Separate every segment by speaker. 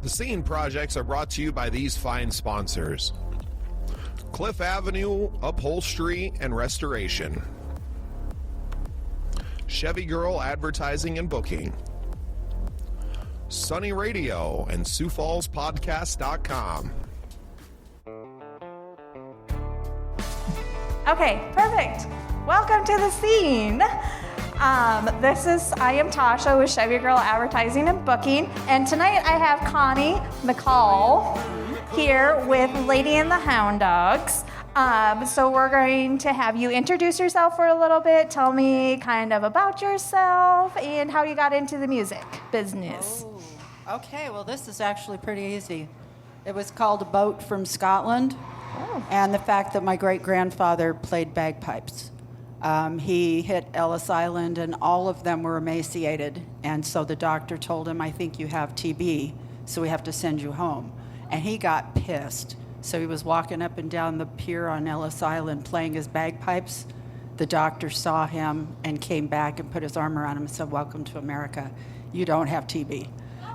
Speaker 1: The Scene projects are brought to you by these fine sponsors: Cliff Avenue Upholstery and Restoration, Chevy Girl Advertising and Booking, Sunny Radio, and SiouxFallsPodcast.com.
Speaker 2: Okay, perfect. Welcome to The Scene. I am Tasha with Chevy Girl Advertising and Booking, and tonight I have Connie McColl here with Lady and the Hound Dawgs. So we're going to have you introduce yourself for a little bit, tell me kind of about yourself and how you got into the music business.
Speaker 3: Oh, okay, well this is actually pretty easy. It was called A Boat from Scotland, and the fact that my great-grandfather played bagpipes. He hit Ellis Island, and all of them were emaciated, and so the doctor told him, I think you have TB, so we have to send you home. And he got pissed. So he was walking up and down the pier on Ellis Island playing his bagpipes. The doctor saw him and came back and put his arm around him and said, welcome to America. You don't have TB.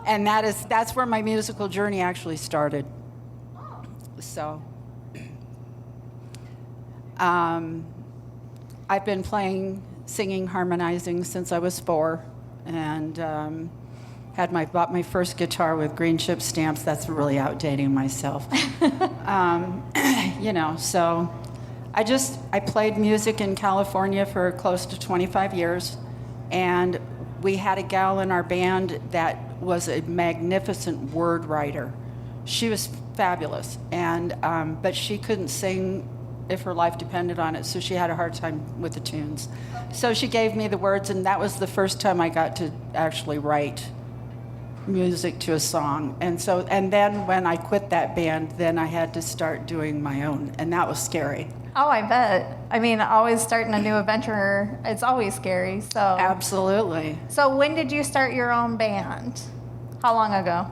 Speaker 3: And that's where my musical journey actually started. So I've been singing, harmonizing since I was 4, and bought my first guitar with green chip stamps. That's really outdating myself. So I played music in California for close to 25 years, and we had a gal in our band that was a magnificent word writer. She was fabulous, but she couldn't sing if her life depended on it, so she had a hard time with the tunes. So she gave me the words, and that was the first time I got to actually write music to a song. And then when I quit that band, then I had to start doing my own, and that was scary.
Speaker 2: Oh, I bet. I mean, always starting a new adventure, it's always scary. So
Speaker 3: Absolutely.
Speaker 2: So when did you start your own band? How long ago?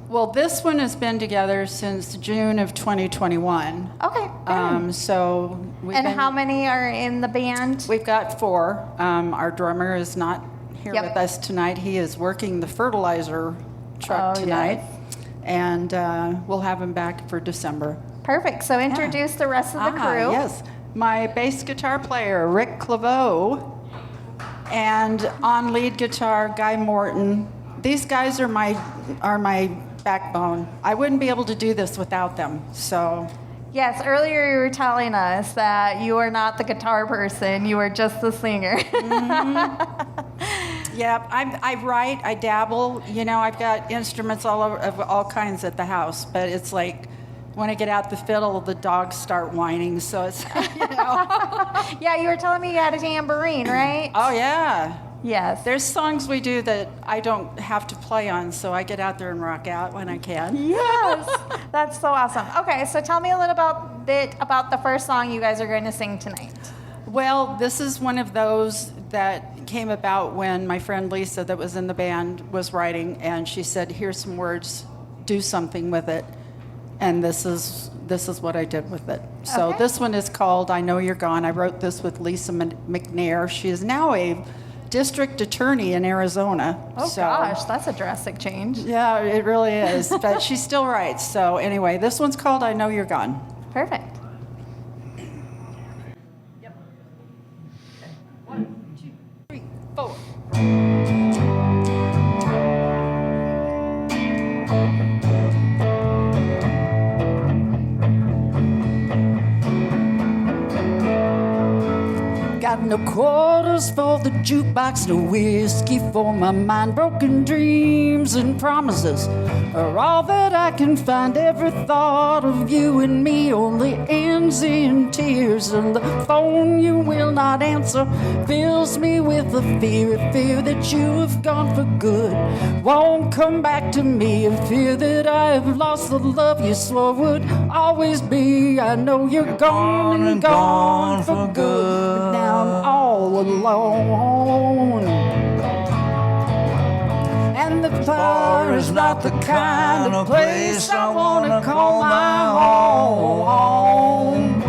Speaker 3: Well, this one has been together since June of 2021.
Speaker 2: Okay. How many are in the band?
Speaker 3: We've got 4. Our drummer is not here with us tonight. He is working the fertilizer truck tonight. Yes. And we'll have him back for December.
Speaker 2: Perfect. So introduce the rest of the crew.
Speaker 3: Yes. My bass guitar player, Rick Claveau, and on lead guitar, Guy Morton. These guys are my backbone. I wouldn't be able to do this without them. So.
Speaker 2: Yes, earlier you were telling us that you are not the guitar person, you are just the singer.
Speaker 3: Mm-hmm. Yeah, I write, I dabble. I've got instruments of all kinds at the house, but it's like when I get out the fiddle, the dogs start whining, so it's,
Speaker 2: Yeah, you were telling me you had a tambourine, right?
Speaker 3: Oh, yeah.
Speaker 2: Yes.
Speaker 3: There's songs we do that I don't have to play on, so I get out there and rock out when I can.
Speaker 2: Yes. That's so awesome. Okay, so tell me a little bit about the first song you guys are going to sing tonight.
Speaker 3: Well, this is one of those that came about when my friend Lisa that was in the band was writing, and she said, here's some words, do something with it. And this is what I did with it. So This one is called I Know You're Gone. I wrote this with Lisa McNair. She is now a district attorney in Arizona.
Speaker 2: Oh, gosh, that's a drastic change.
Speaker 3: Yeah, it really is. But she still writes. So anyway, this one's called I Know You're Gone.
Speaker 2: Perfect.
Speaker 3: Yep. Okay. 1, 2, 3, 4. Got no quarters for the jukebox, no whiskey for my mind. Broken dreams and promises are all that I can find. Every thought of you and me only ends in tears, and the phone you will not answer fills me with a fear that you have gone for good, won't come back to me, a fear that I have lost the love you swore would always be. I know you're gone and gone for good, but now I'm all alone. And the bar is not the kind of place I want to call my home.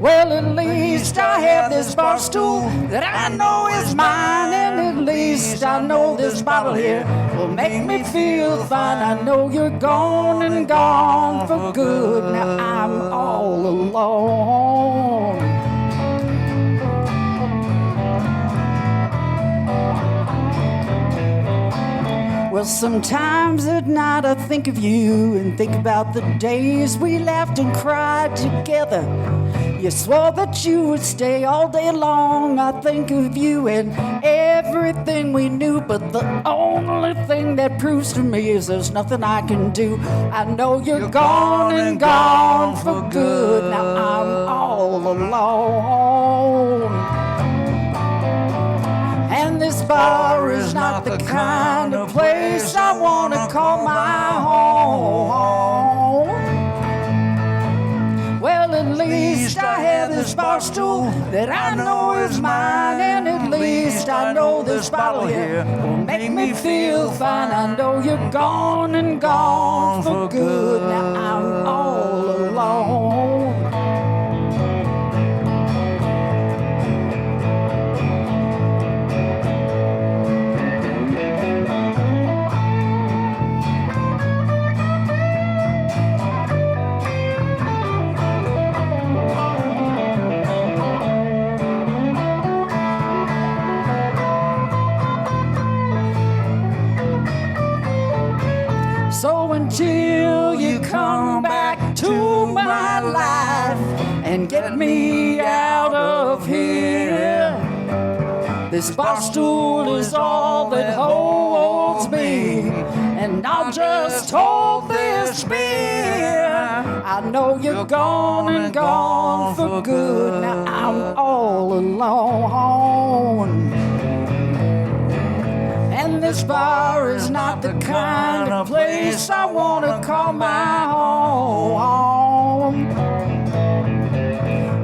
Speaker 3: Well, at least I have this bar stool that I know is mine, and at least I know this bottle here will make me feel fine. I know you're gone and gone for good. Now I'm all alone. Well, sometimes at night I think of you and think about the days we laughed and cried together. You swore that you would stay all day long. I think of you and everything we knew, but the only thing that proves to me is there's nothing I can do. I know you're gone and gone for good. Now I'm all alone. And this bar is not the kind of place I want to call my home. Well, at least I have this bar stool that I know is mine, and at least I know this bottle here will make me feel fine. I know you're gone and gone for good. Now I'm all alone. So until you come back to my life and get me out of here, this bar stool is all that holds me, and I'll just hold this beer. I know you're gone and gone for good. Now I'm all alone. And this bar is not the kind of place I want to call my home.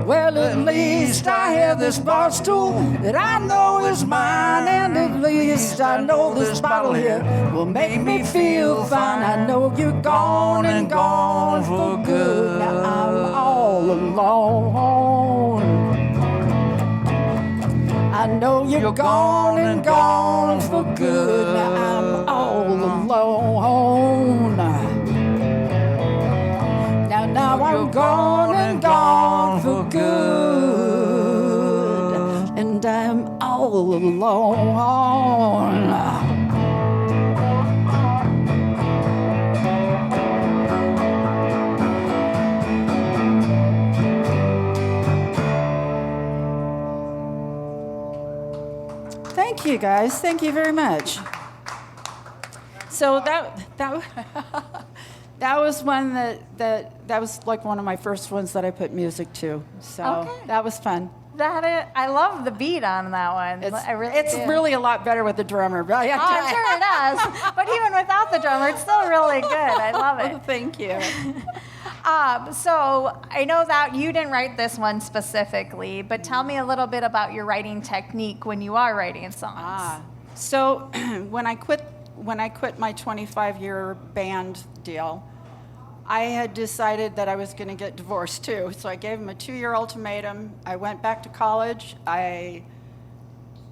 Speaker 3: Well, at least I have this bar stool that I know is mine, and at least I know this bottle here will make me feel fine. I know you're gone and gone for good. Now I'm all alone. I know you're gone and gone for good. Now I'm all alone. Now I'm gone and gone for good, and I'm all alone. Thank you, guys. Thank you very much. So that was one that was like one of my first ones that I put music to. So that was fun.
Speaker 2: I love the beat on that one.
Speaker 3: It's really a lot better with the drummer.
Speaker 2: Oh, I'm sure it does. But even without the drummer, it's still really good. I love it.
Speaker 3: Thank you.
Speaker 2: So I know that you didn't write this one specifically, but tell me a little bit about your writing technique when you are writing songs.
Speaker 3: So when I quit my 25-year band deal, I had decided that I was going to get divorced too. So I gave him a 2-year ultimatum. I went back to college. I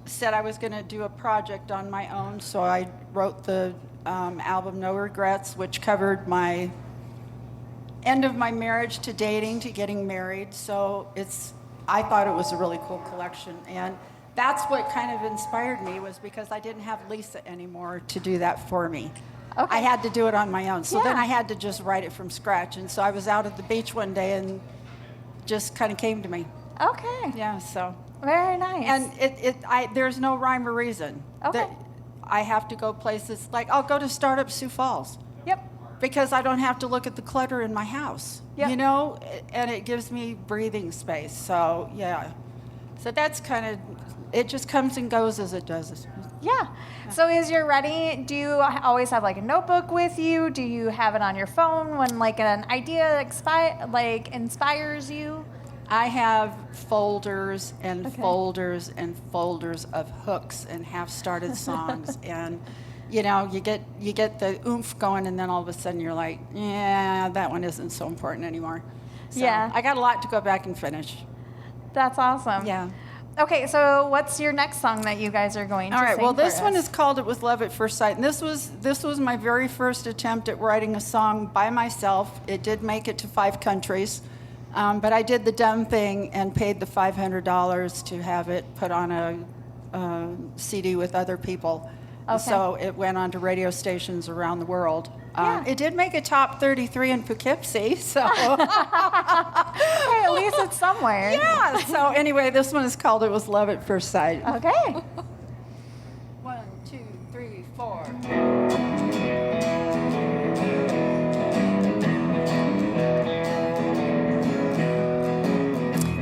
Speaker 3: said I was going to do a project on my own, so I wrote the album No Regrets, which covered my end of my marriage to dating to getting married. So I thought it was a really cool collection. And that's what kind of inspired me, was because I didn't have Lisa anymore to do that for me. Okay. I had to do it on my own. So then I had to just write it from scratch. And so I was out at the beach one day and just kind of came to me.
Speaker 2: Okay.
Speaker 3: Yeah, so.
Speaker 2: Very nice.
Speaker 3: And there's no rhyme or reason.
Speaker 2: Okay.
Speaker 3: I have to go places, like I'll go to Startup Sioux Falls.
Speaker 2: Yep.
Speaker 3: Because I don't have to look at the clutter in my house. Yep. You know, and it gives me breathing space. So, yeah. So that's kind of, it just comes and goes as it does.
Speaker 2: Yeah. So is your writing, do you always have like a notebook with you? Do you have it on your phone when like an idea inspires you?
Speaker 3: I have folders and folders and folders of hooks and half-started songs, and you know, you get the oomph going, and then all of a sudden you're like, yeah, that one isn't so important anymore. So
Speaker 2: yeah.
Speaker 3: I got a lot to go back and finish.
Speaker 2: That's awesome.
Speaker 3: Yeah.
Speaker 2: Okay, so what's your next song that you guys are going to
Speaker 3: All right.
Speaker 2: sing
Speaker 3: Well,
Speaker 2: for
Speaker 3: this one
Speaker 2: us?
Speaker 3: is called "It Was Love at First Sight," and this was my very first attempt at writing a song by myself. It did make it to 5 countries, but I did the dumb thing and paid the $500 to have it put on a CD with other people.
Speaker 2: Okay.
Speaker 3: So it went on to radio stations around the world.
Speaker 2: Yeah.
Speaker 3: It did make a top 33 in Poughkeepsie, so
Speaker 2: Hey, at least it's somewhere.
Speaker 3: yeah. So anyway, this one is called "It Was Love at First Sight."
Speaker 2: Okay.
Speaker 3: 1, 2, 3, 4.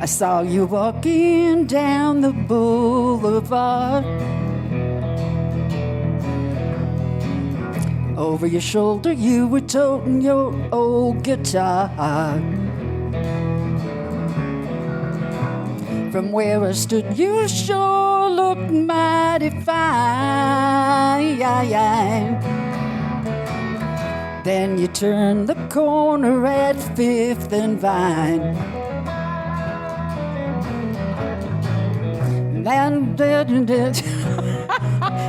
Speaker 3: I saw you walking down the boulevard. Over your shoulder you were toting your old guitar. From where I stood you sure looked mighty fine. Then you turned the corner at 5th and Vine. And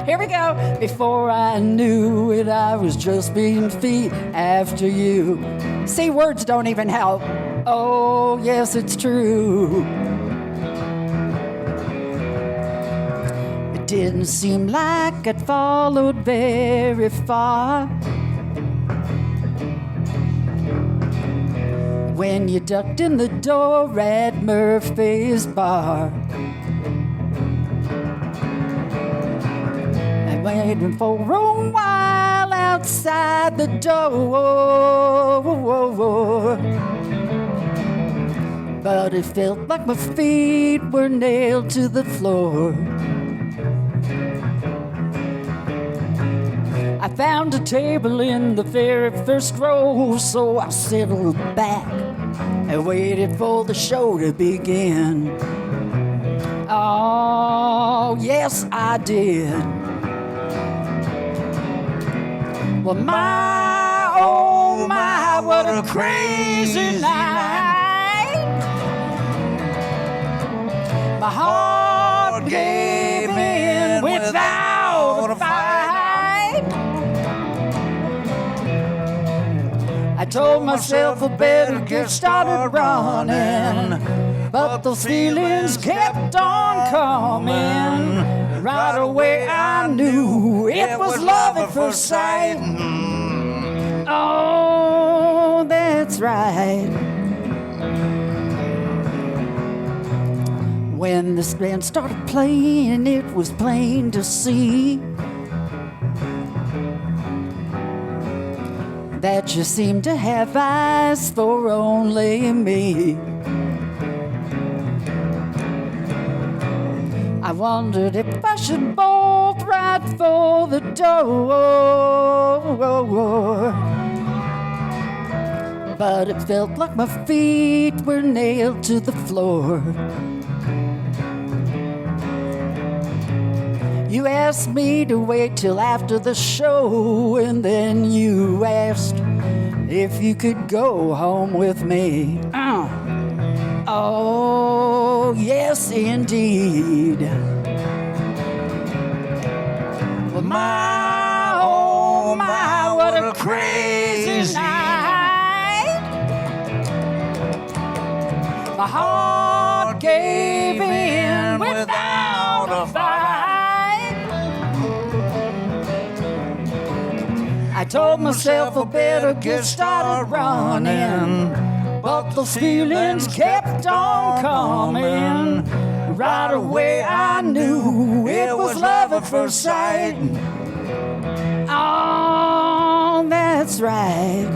Speaker 3: here we go. Before I knew it, I was just being feet after you. See, words don't even help. Oh, yes, it's true. It didn't seem like I'd followed very far when you ducked in the door at Murphy's bar. Waiting for a while outside the door, but it felt like my feet were nailed to the floor. I found a table in the very first row, so I settled back and waited for the show to begin. Oh, yes, I did. Well, my, oh my, what a crazy night. My heart gave in without a fight. I told myself I better get started running, but those feelings kept on coming. Right away I knew it was love at first sight. Oh, that's right. When this band started playing, it was plain to see that you seemed to have eyes for only me. I wondered if I should bolt right for the door, but it felt like my feet were nailed to the floor. You asked me to wait till after the show, and then you asked if you could go home with me. Oh, yes, indeed. Well, my, oh, my, what a crazy night. My heart gave in without a fight. I told myself I better get started running, but those feelings kept on coming. Right away I knew it was love at first sight. Oh, that's right.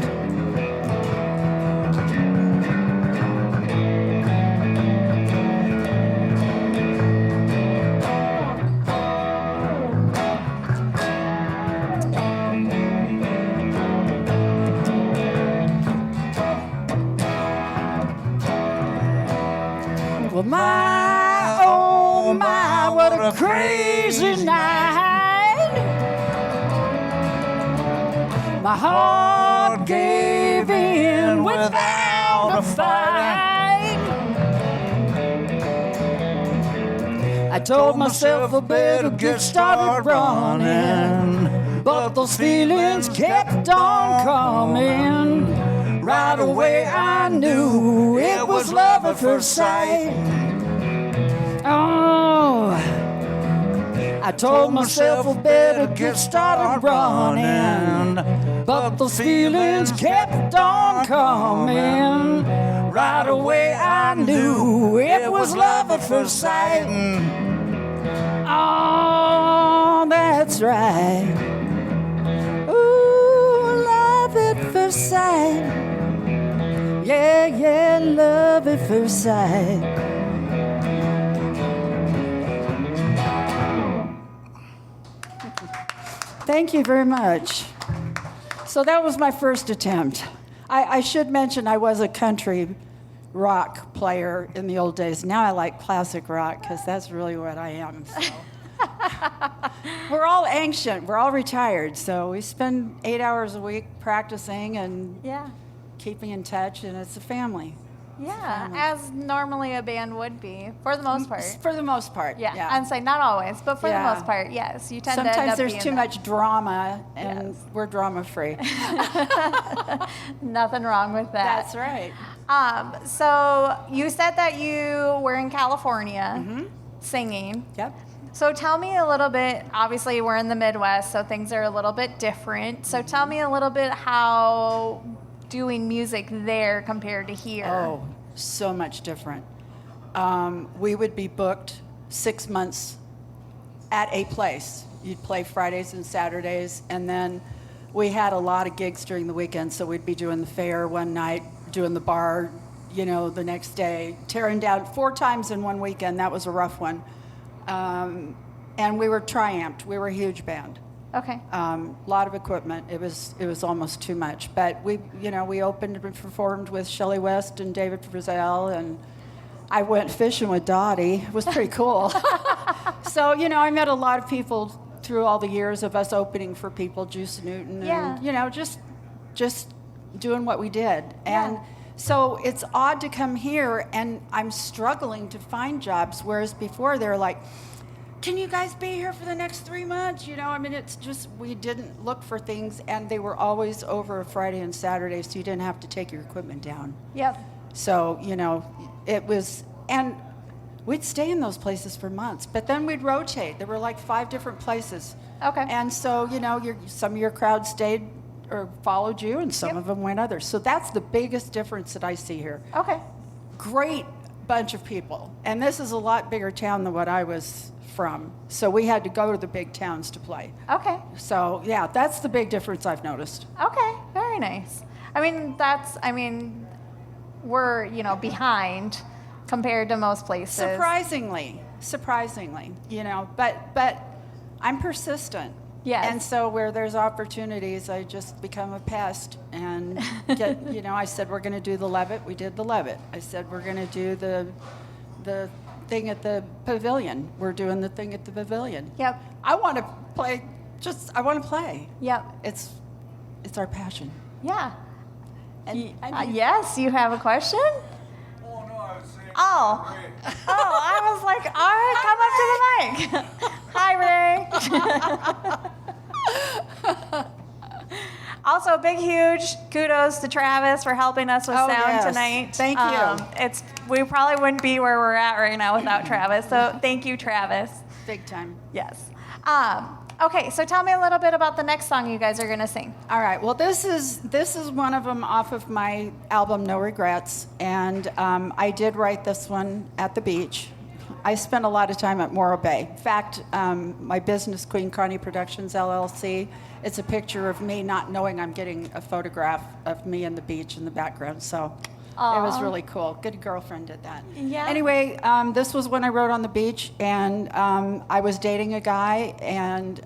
Speaker 3: Well, my, oh my, what a crazy night. My heart gave in without a fight.
Speaker 4: I told myself I better get started running, but those feelings kept on coming. Right away I knew it was love at first sight. Oh, I told myself I better get started running, but those feelings kept on coming. Right away I knew it was love at first sight. Oh, that's right. Ooh, love at first sight. Yeah, yeah, love at first sight. Thank you very much. So that was my first attempt. I should mention I was a country rock player in the old days. Now I like classic rock because that's really what I am. So. We're all ancient. We're all retired. So we spend 8 hours a week practicing and keeping in touch, and it's a family.
Speaker 2: Yeah, as normally a band would be, for the most part.
Speaker 3: For the most part,
Speaker 2: yeah. I'm saying not always, but for the most part, yes. You tend to end up
Speaker 3: Sometimes there's
Speaker 2: being
Speaker 3: too much drama, and we're drama-free.
Speaker 2: Nothing wrong with that.
Speaker 3: That's right.
Speaker 2: So you said that you were in California singing.
Speaker 3: Yep.
Speaker 2: So tell me a little bit, obviously we're in the Midwest, so things are a little bit different. So tell me a little bit how doing music there compared to here.
Speaker 3: Oh, so much different. We would be booked 6 months at a place. You'd play Fridays and Saturdays, and then we had a lot of gigs during the weekend, so we'd be doing the fair one night, doing the bar, the next day, tearing down 4 times in one weekend. That was a rough one. And we were triumphed. We were a huge band.
Speaker 2: Okay.
Speaker 3: Lot of equipment. It was almost too much. But we opened and performed with Shelley West and David Frizzell, and I went fishing with Dottie. It was pretty cool. So, I met a lot of people through all the years of us opening for people, Juice Newton, and, just doing what we did. And so it's odd to come here, and I'm struggling to find jobs, whereas before they're like, can you guys be here for the next 3 months? It's just, we didn't look for things, and they were always over a Friday and Saturday, so you didn't have to take your equipment down.
Speaker 2: Yep.
Speaker 3: So, it was, and we'd stay in those places for months, but then we'd rotate. There were like 5 different places.
Speaker 2: Okay.
Speaker 3: And so, some of your crowd stayed or followed you, and some of them went others. So that's the biggest difference that I see here.
Speaker 2: Okay.
Speaker 3: Great bunch of people. And this is a lot bigger town than what I was from. So we had to go to the big towns to play.
Speaker 2: Okay.
Speaker 3: So, that's the big difference I've noticed.
Speaker 2: Okay. Very nice. We're, behind compared to most places.
Speaker 3: Surprisingly, but I'm persistent.
Speaker 2: Yes.
Speaker 3: And so where there's opportunities, I just become a pest and get, I said, we're going to do the Levitt. We did the Levitt. I said, we're going to do the thing at the pavilion. We're doing the thing at the pavilion.
Speaker 2: Yep.
Speaker 3: I want to play, I want to play.
Speaker 2: Yep.
Speaker 3: It's our passion.
Speaker 2: Yeah.
Speaker 3: And
Speaker 2: yes, you have a question?
Speaker 5: Oh, no, I was saying.
Speaker 2: Oh, I was like, all right, come up to the mic. Hi, Ray. Also, big, huge kudos to Travis for helping us with sound tonight.
Speaker 3: Thank you.
Speaker 2: We probably wouldn't be where we're at right now without Travis. So thank you, Travis.
Speaker 3: Big time.
Speaker 2: Yes. Okay, so tell me a little bit about the next song you guys are going to sing.
Speaker 3: All right. Well, this is one of them off of my album No Regrets, and I did write this one at the beach. I spent a lot of time at Morro Bay. In fact, my business, Queen Connie Productions, LLC, it's a picture of me not knowing I'm getting a photograph of me in the beach in the background. So it was really cool. Good girlfriend did that.
Speaker 2: Yeah.
Speaker 3: Anyway, this was when I wrote on the beach, and I was dating a guy, and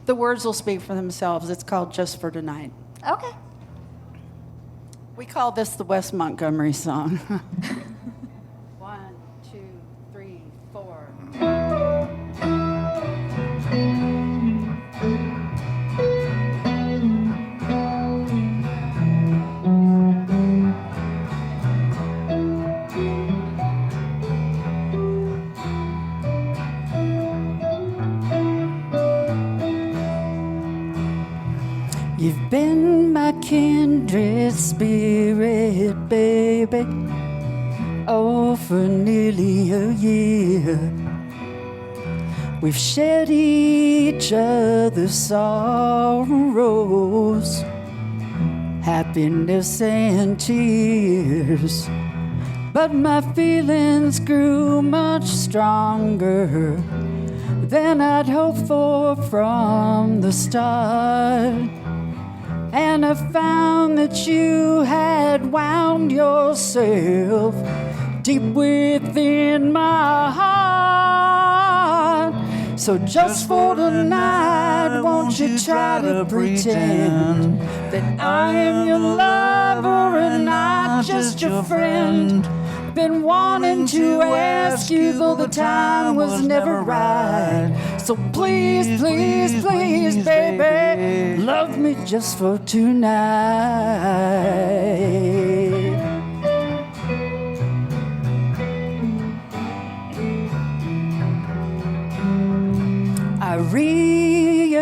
Speaker 3: the words will speak for themselves. It's called Just for Tonight.
Speaker 2: Okay.
Speaker 3: We call this the Wes Montgomery song. 1, 2, 3, 4.
Speaker 4: You've been my kindred spirit, baby, oh, for nearly a year. We've shared each other's sorrows, happiness and tears. But my feelings grew much stronger than I'd hoped for from the start. And I found that you had wound yourself deep within my heart. So just for tonight, won't you try to pretend that I am your lover and not just your friend? Been wanting to ask you, though the time was never right. So please, please, please, baby, love me just for tonight. I realize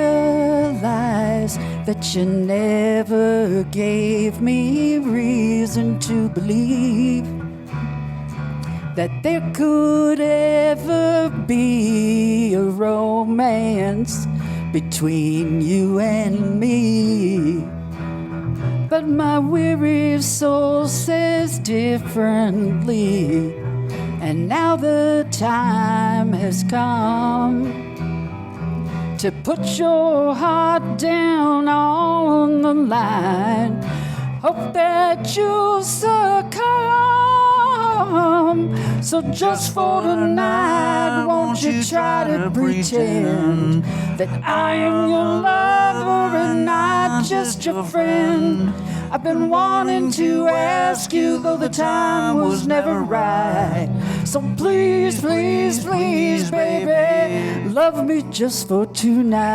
Speaker 4: that you never gave me reason to believe that there could ever be a romance between you and me. But my weary soul says differently, and now the time has come to put your heart down on the line. Hope that you'll succumb. So just for tonight, won't you try to pretend that I am your lover and not just your friend? I've been wanting to ask you, though the time was never right. So please, please, please, baby, love me just for tonight.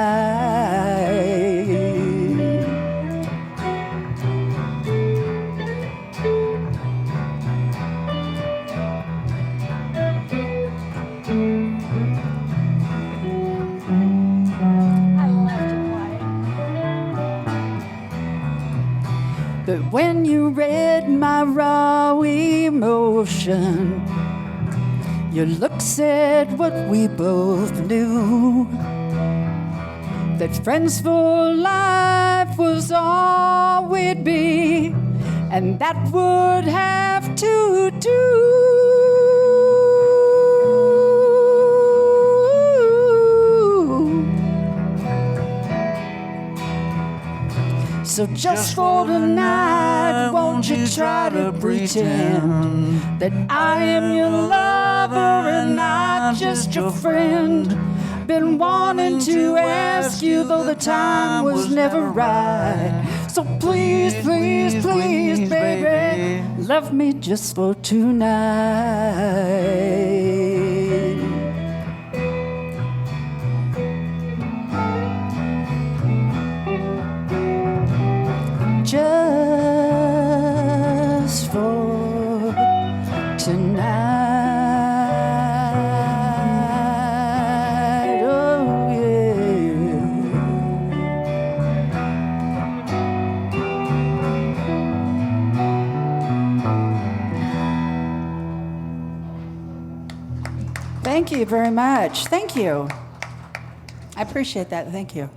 Speaker 4: But when you read my raw emotion, your look said what we both knew, that friends for life was all we'd be, and that would have to do. So just for tonight, won't you try to pretend that I am your lover and not just your friend? Been wanting to ask you, though the time was never right. So please, please, please, baby, love me just for tonight. Just for tonight, oh yeah.
Speaker 3: Thank you very much. Thank you. I appreciate that. Thank you.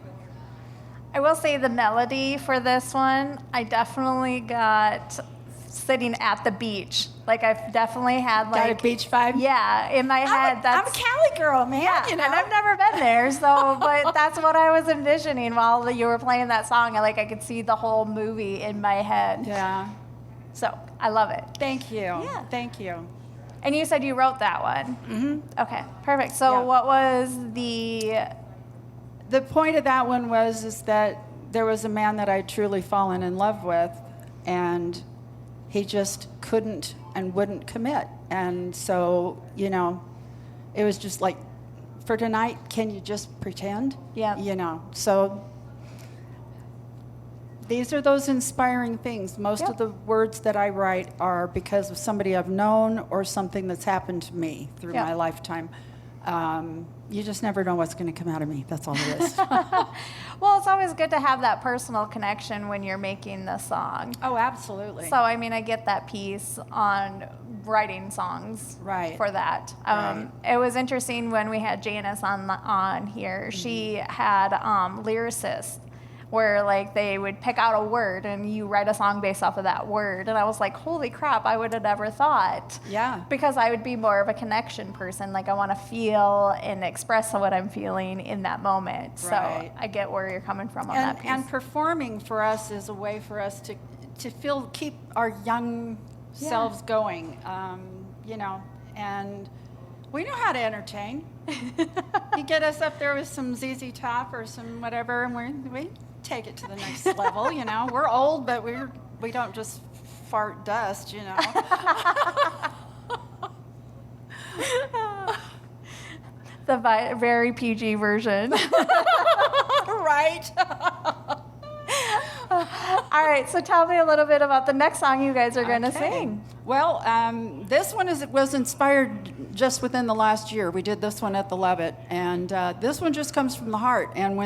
Speaker 2: I will say the melody for this one, I definitely got sitting at the beach. Like I've definitely had like
Speaker 3: Got a beach vibe?
Speaker 2: Yeah, in my head.
Speaker 3: I'm a Cali girl, man.
Speaker 2: Yeah,
Speaker 3: you know?
Speaker 2: and I've never been there, so but that's what I was envisioning while you were playing that song. I could see the whole movie in my head.
Speaker 3: Yeah.
Speaker 2: So I love it.
Speaker 3: Thank you.
Speaker 2: Yeah.
Speaker 3: Thank you.
Speaker 2: And you said you wrote that one.
Speaker 3: Mm-hmm.
Speaker 2: Okay, perfect. So
Speaker 3: Yeah.
Speaker 2: what was the
Speaker 3: point of that one is that there was a man that I'd truly fallen in love with, and he just couldn't and wouldn't commit. And so, it was just like, for tonight, can you just pretend?
Speaker 2: Yeah.
Speaker 3: So these are those inspiring things. Most
Speaker 2: Yep.
Speaker 3: of the words that I write are because of somebody I've known or something that's happened to me through
Speaker 2: Yep.
Speaker 3: my lifetime.
Speaker 4: You just never know what's going to come out of me. That's all it is.
Speaker 2: Well, it's always good to have that personal connection when you're making the song.
Speaker 4: Oh, absolutely.
Speaker 2: So, I mean, I get that piece on writing songs
Speaker 4: Right.
Speaker 2: for that.
Speaker 4: Right.
Speaker 2: It was interesting when we had Janice on here. She had lyricists where like they would pick out a word and you write a song based off of that word. And I was like, holy crap, I would have never thought.
Speaker 4: Yeah.
Speaker 2: Because I would be more of a connection person. Like I want to feel and express what I'm feeling in that moment.
Speaker 4: Right.
Speaker 2: So I get where you're coming from on that piece.
Speaker 4: And performing for us is a way for us to keep our young selves going, you know, and we know how to entertain. You get us up there with some ZZ Top or some whatever, and we take it to the next level, you know. We're old, but we don't just fart dust, you know.
Speaker 2: The very PG version.
Speaker 4: Right.
Speaker 2: All right, so tell me a little bit about the next song you guys are going to sing.
Speaker 4: Well, this one was inspired just within the last year. We did this one at the Levitt, and this one just comes from the heart. And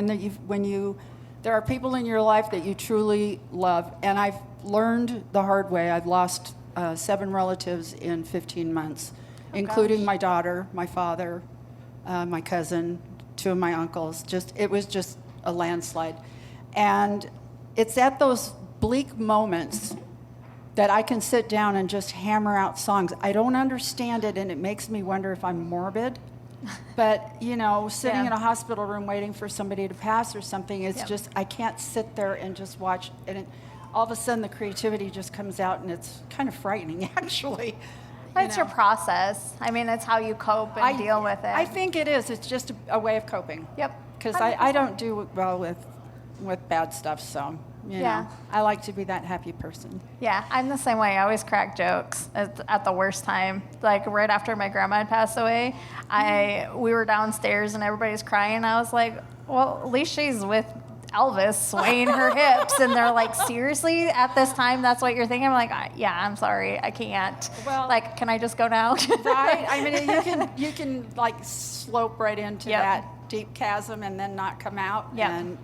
Speaker 4: there are people in your life that you truly love, and I've learned the hard way. I've lost 7 relatives in 15 months, including my daughter, my father, my cousin, 2 of my uncles. It was just a landslide, and it's at those bleak moments that I can sit down and just hammer out songs. I don't understand it, and it makes me wonder if I'm morbid. But, you know, sitting in a hospital room waiting for somebody to pass or something, it's just, I can't sit there and just watch. And all of a sudden, the creativity just comes out, and it's kind of frightening, actually.
Speaker 2: It's your process. I mean, it's how you cope and deal with it.
Speaker 4: I think it is. It's just a way of coping.
Speaker 2: Yep.
Speaker 4: Because I don't do well with bad stuff, so... You know, I like to be that happy person.
Speaker 2: Yeah, I'm the same way. I always crack jokes at the worst time. Like right after my grandma had passed away, we were downstairs and everybody's crying. I was like, well, at least she's with Elvis swaying her hips. And they're like, seriously? At this time, that's what you're thinking? I'm like, yeah, I'm sorry. I can't. Well, like, can I just go now?
Speaker 4: Right. I mean, you can like slope right into that deep chasm and then not come out.
Speaker 2: Yep.
Speaker 4: And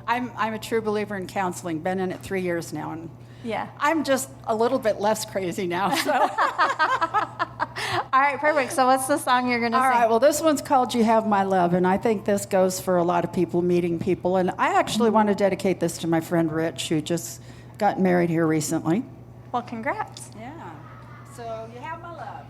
Speaker 4: I'm a true believer in counseling. Been in it 3 years now, and I'm just a little bit less crazy now. So,
Speaker 2: all right, perfect. So, what's the song you're going to sing?
Speaker 4: All right. Well, this one's called "You Have My Love," and I think this goes for a lot of people meeting people. And I actually want to dedicate this to my friend Rich, who just got married here recently.
Speaker 2: Well, congrats.
Speaker 4: Yeah. So, you have my love.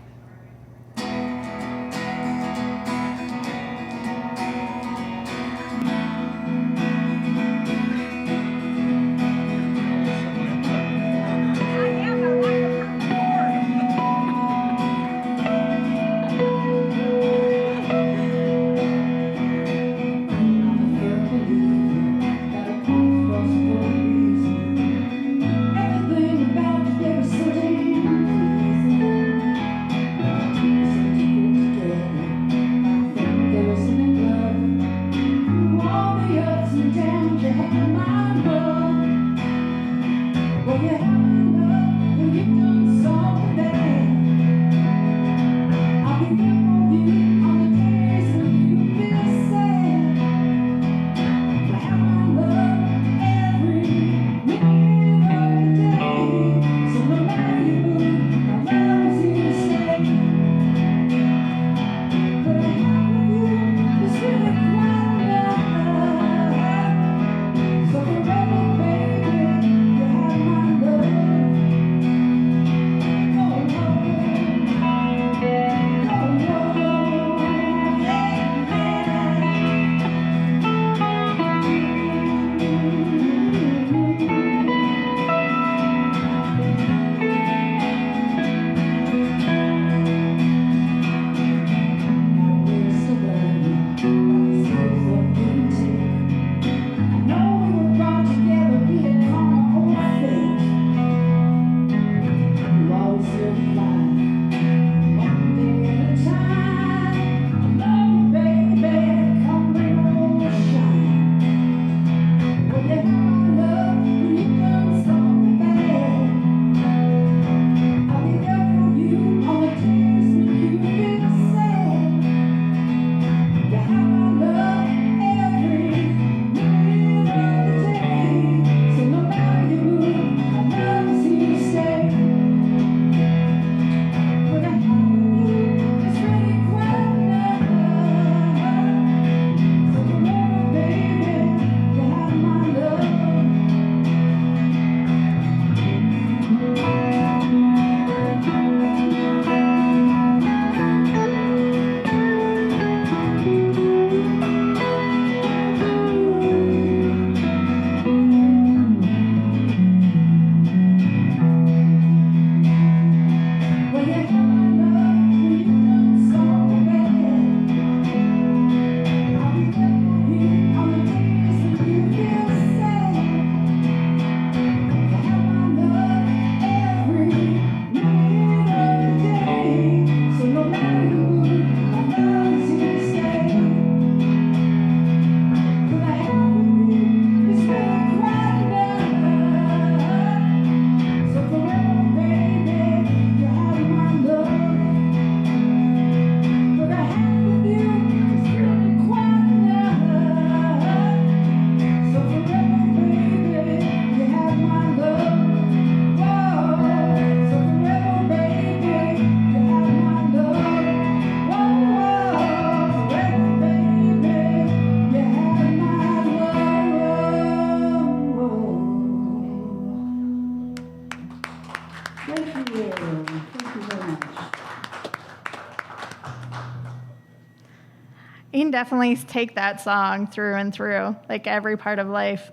Speaker 2: you can definitely take that song through and through, like every part of life.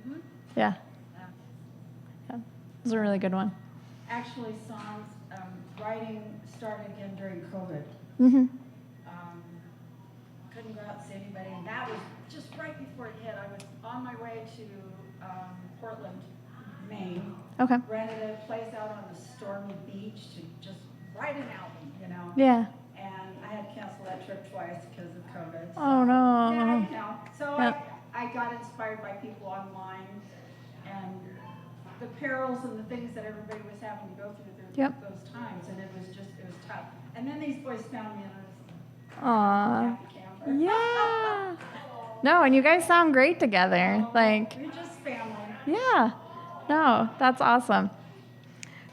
Speaker 4: Mm-hmm.
Speaker 2: Yeah. It was a really good one.
Speaker 4: Actually, songs, writing started again during COVID.
Speaker 2: Mm-hmm.
Speaker 4: Couldn't go out and see anybody, and that was just right before it hit. I was on my way to Portland, Maine.
Speaker 2: Okay.
Speaker 4: Rented a place out on the stormy beach to just write an album, you know.
Speaker 2: Yeah.
Speaker 4: And I had to cancel that trip twice because of COVID.
Speaker 2: Oh, no.
Speaker 4: Yeah, you know. So
Speaker 2: Yep.
Speaker 4: I got inspired by people online and the perils and the things that everybody was having to go through those times, and it was tough. And then these boys found me, and I was
Speaker 2: Aw.
Speaker 4: happy camper.
Speaker 2: Yeah. No, and you guys sound great together. Like,
Speaker 4: We're just family.
Speaker 2: yeah. No, that's awesome.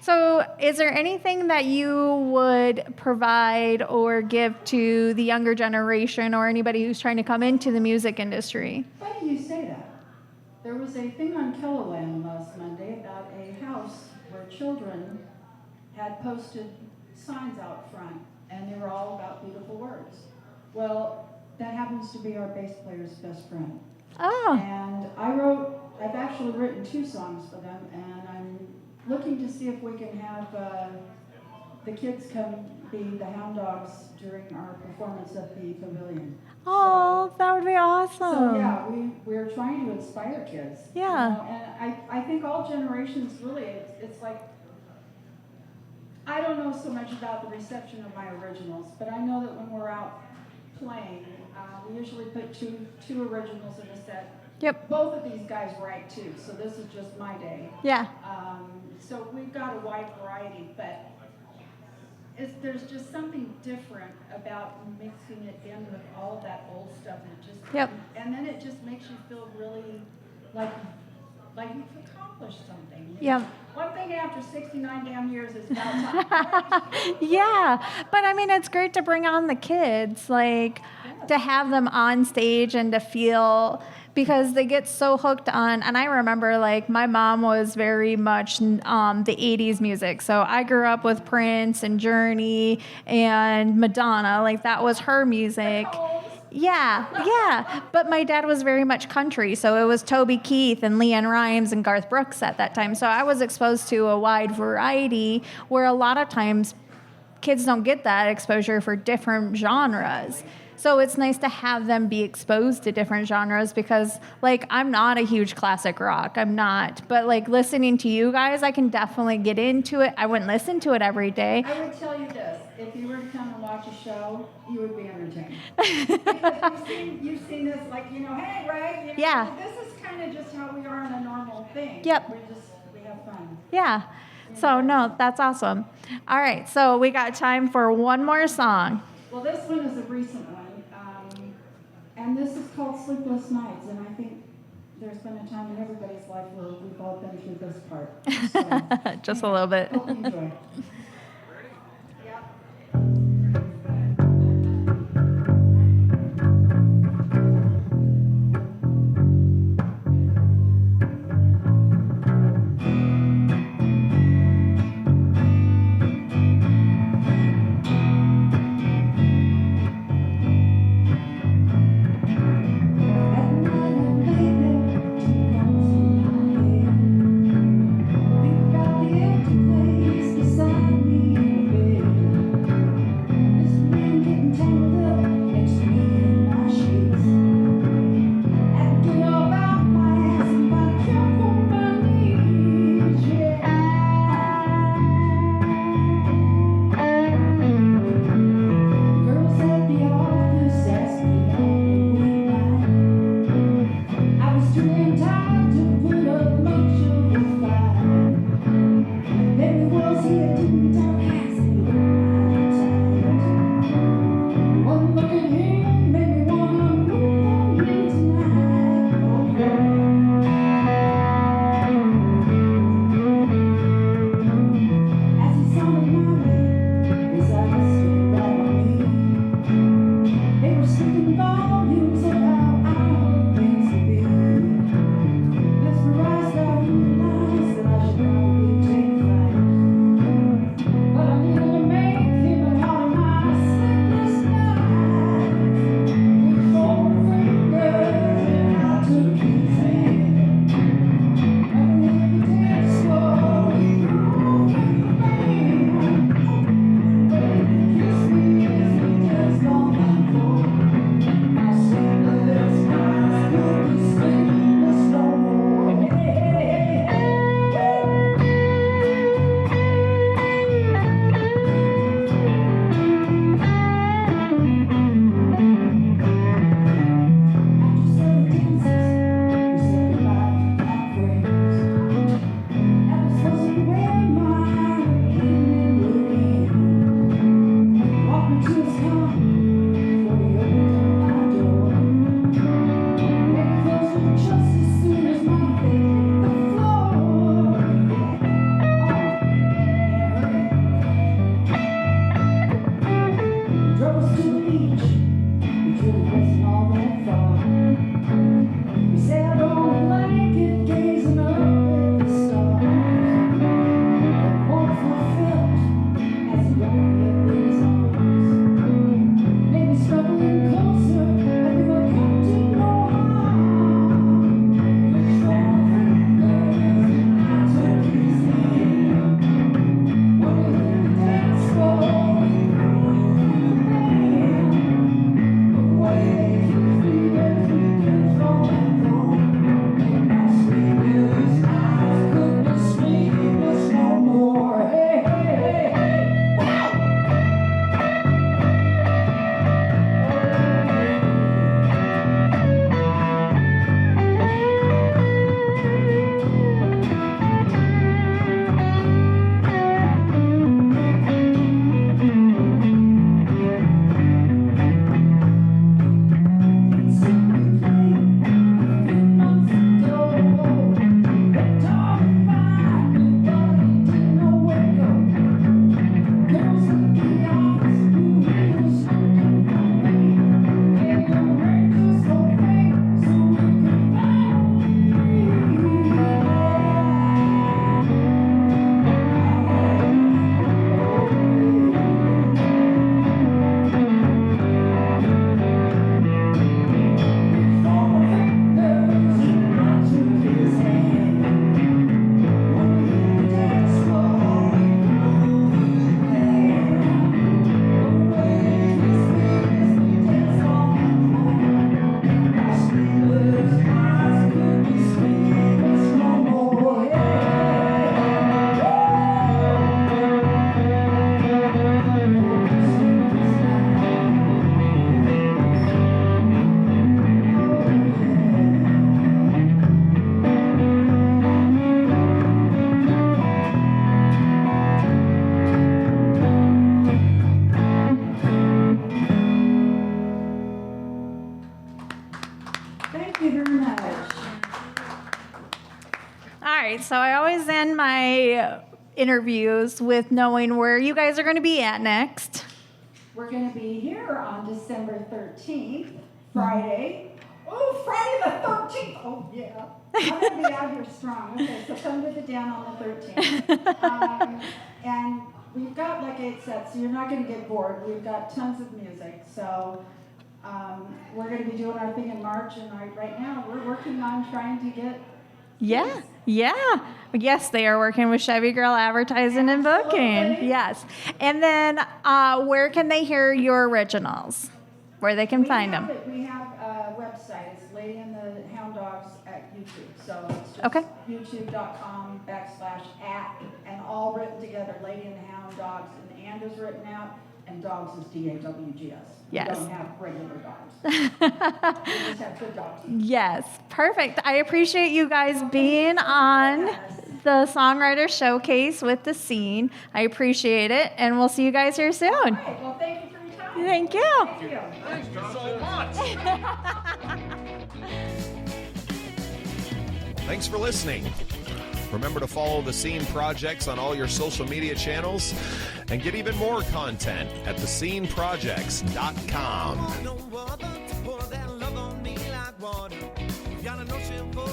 Speaker 2: So, is there anything that you would provide or give to the younger generation or anybody who's trying to come into the music industry?
Speaker 4: Funny you say that. There was a thing on Killowan last Monday about a house where children had posted signs out front, and they were all about beautiful words. Well, that happens to be our bass player's best friend.
Speaker 2: Oh,
Speaker 4: And I've actually written 2 songs for them, and I'm looking to see if we can have the kids come be the Hound Dogs during our performance at the pavilion.
Speaker 2: oh, that would be awesome.
Speaker 4: So yeah, we're trying to inspire kids.
Speaker 2: Yeah.
Speaker 4: You know, and I think all generations really, it's like, I don't know so much about the reception of my originals, but I know that when we're out playing, we usually put two originals in a set.
Speaker 2: Yep.
Speaker 4: Both of these guys write too, so this is just my day.
Speaker 2: Yeah.
Speaker 4: So we've got a wide variety, but there's just something different about mixing it in with all of that old stuff, and it just
Speaker 2: Yep.
Speaker 4: and then it just makes you feel really like you've accomplished something.
Speaker 2: Yep.
Speaker 4: One thing after 69 damn years is about time.
Speaker 2: Yeah, but I mean, it's great to bring on the kids, like to have them on stage and to feel, because they get so hooked on. And I remember, like, my mom was very much the 80s music. So I grew up with Prince and Journey and Madonna. Like, that was her music. Yeah. But my dad was very much country. So it was Toby Keith and LeAnn Rimes and Garth Brooks at that time. So I was exposed to a wide variety where a lot of times kids don't get that exposure for different genres. So it's nice to have them be exposed to different genres because, like, I'm not a huge classic rock. I'm not. But, like, listening to you guys, I can definitely get into it. I wouldn't listen to it every day.
Speaker 4: I would tell you this: if you were to come and watch a show, you would be entertained. Because you've seen this, like, hey, right? You know,
Speaker 2: Yeah.
Speaker 4: This is kind of just how we are in a normal thing.
Speaker 2: Yep.
Speaker 4: We have fun.
Speaker 2: Yeah. So, no, that's awesome. All right. So we got time for one more song.
Speaker 4: Well, this one is a recent one. And this is called Sleepless Nights, and I think there's been a time in everybody's life where we've all been through this part. So,
Speaker 2: Just a little bit.
Speaker 4: hope you enjoy. Beside
Speaker 2: right, so I always end my interviews with knowing where you guys are going to be at next.
Speaker 4: We're going to be here on December 13th, Friday. Oh, Friday the 13th. Oh, yeah. I'm going to be out here strong. Okay, so come to the Den on the 13th. And we've got like 8 sets, so you're not going to get bored. We've got tons of music. So we're going to be doing our thing in March, and right now we're working on trying to get...
Speaker 2: Yeah. Yes, they are working with Chevy Girl Advertising and Booking.
Speaker 4: Absolutely.
Speaker 2: Yes. And then where can they hear your originals? Where they can find them?
Speaker 4: We have a website. It's Lady and the Hound Dawgs at YouTube. So it's just
Speaker 2: Okay.
Speaker 4: youtube.com/@ and all written together. Lady and the Hound Dawgs, and is written out, and Dawgs is DAWGS.
Speaker 2: Yes.
Speaker 4: We don't have regular dogs. We just have good dogs.
Speaker 2: Yes, perfect. I appreciate you guys being on the Songwriter Showcase with the Scene. I appreciate it, and we'll see you guys here soon.
Speaker 4: All right. Well, thank you for your time.
Speaker 2: Thank you.
Speaker 4: Thank you.
Speaker 5: Thank you so much.
Speaker 1: Thanks for listening. Remember to follow the Scene Projects on all your social media channels and get even more content at thesceneprojects.com.
Speaker 6: No other to pour that love on me like water. Got a notion for